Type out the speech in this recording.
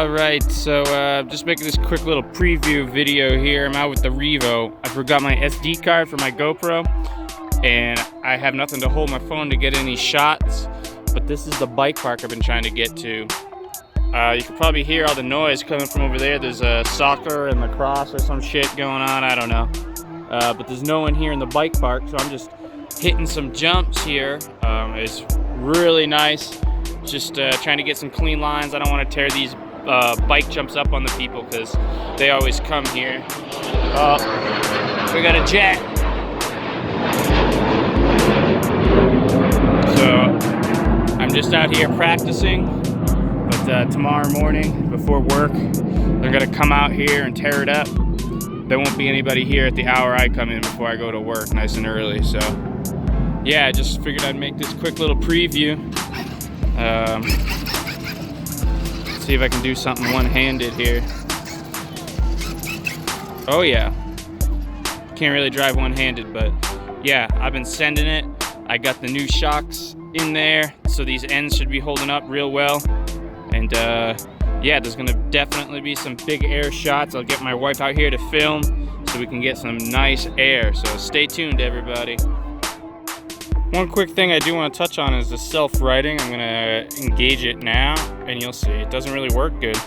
Alright, so just making this quick little preview video here. I'm out with the Revo. I forgot my SD card for my GoPro, and I have nothing to hold my phone to get any shots, but this is the bike park I've been trying to get to. You can probably hear all the noise coming from over there. There's a soccer and lacrosse or some shit going on, I don't know. But there's no one here in the bike park, so I'm just hitting some jumps here. It's really nice. Just trying to get some clean lines. I don't want to tear these bike jumps up on the people because they always come here. Oh, we got a jet. So I'm just out here practicing, but tomorrow morning before work, they're gonna come out here and tear it up. There won't be anybody here at the hour I come in before I go to work nice and early. So yeah, I just figured I'd make this quick little preview. See if I can do something one-handed here. Oh yeah, can't really drive one-handed, but yeah, I've been sending it. I got the new shocks in there, so these ends should be holding up real well. And yeah, there's gonna definitely be some big air shots. I'll get my wife out here to film so we can get some nice air. So stay tuned, everybody. One quick thing I do want to touch on is the self-righting. I'm gonna engage it now, and you'll see it doesn't really work good.